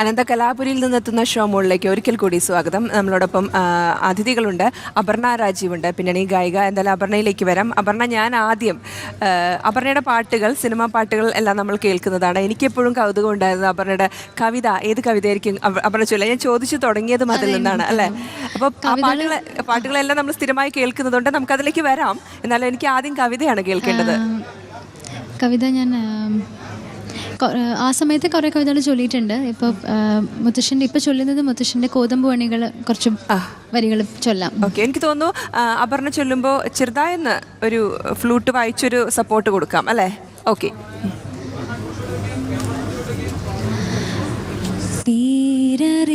അനന്ത കലാപുരിയിൽ നിന്നെത്തുന്ന show മോളിലേക്ക് ഒരിക്കൽ കൂടി സ്വാഗതം. നമ്മളോടൊപ്പം അതിഥികളുണ്ട്. അപർണ രാജീവുണ്ട്, പിന്നണി ഗായിക. എന്തായാലും അപർണയിലേക്ക് വരാം. അപർണ, ഞാൻ ആദ്യം അപർണയുടെ പാട്ടുകൾ, സിനിമാ പാട്ടുകൾ എല്ലാം നമ്മൾ കേൾക്കുന്നതാണ്. എനിക്കെപ്പോഴും കൗതുകം ഉണ്ടായിരുന്നത് അപർണയുടെ കവിത, ഏത് കവിതയായിരിക്കും അപർണ ചൊല്ല. ഞാൻ ചോദിച്ചു തുടങ്ങിയതും അതിൽ നിന്നാണ് അല്ലേ. അപ്പോൾ ആ പാട്ടുകളെല്ലാം നമ്മൾ സ്ഥിരമായി കേൾക്കുന്നതുകൊണ്ട് നമുക്കതിലേക്ക് വരാം. എന്നാലും എനിക്ക് ആദ്യം കവിതയാണ് കേൾക്കേണ്ടത്. കവിത ഞാൻ ആ സമയത്ത് കുറേ കവിതകൾ ചൊല്ലിയിട്ടുണ്ട്. ഇപ്പോൾ മുത്തശ്ശൻ്റെ ഇപ്പോൾ ചൊല്ലുന്നത് മുത്തശ്ശൻ്റെ കോതമ്പ് പണികൾ കുറച്ച് വരികൾ ചൊല്ലാം. ഓക്കെ, എനിക്ക് തോന്നുന്നു അപർണ ചൊല്ലുമ്പോൾ ചെറുതായെന്ന് ഒരു ഫ്ലൂട്ട് വായിച്ചൊരു സപ്പോർട്ട് കൊടുക്കാം അല്ലേ. ഓക്കെ. പേരറിയാത്തൊരു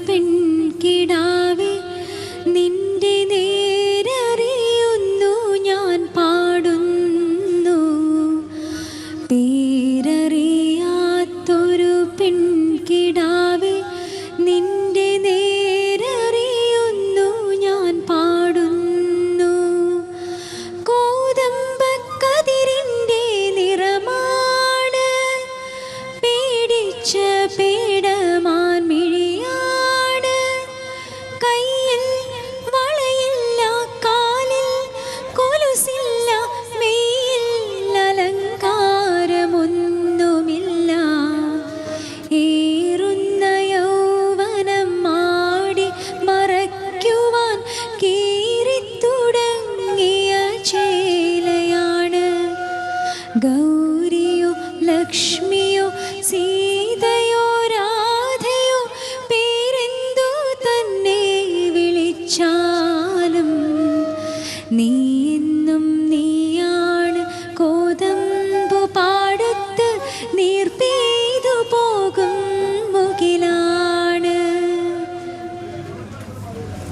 പെൺകിടാവേ നിന്റെ നേരറിയുന്നു ഞാൻ പാടുന്നു. പേരറിയാത്തൊരു പെൺകിടാവേ നിന്റെ നേരറിയുന്നു ഞാൻ പാടുന്നു. കോതമ്പക്കതിരിൻ്റെ നിറമാണ് പേടിച്ച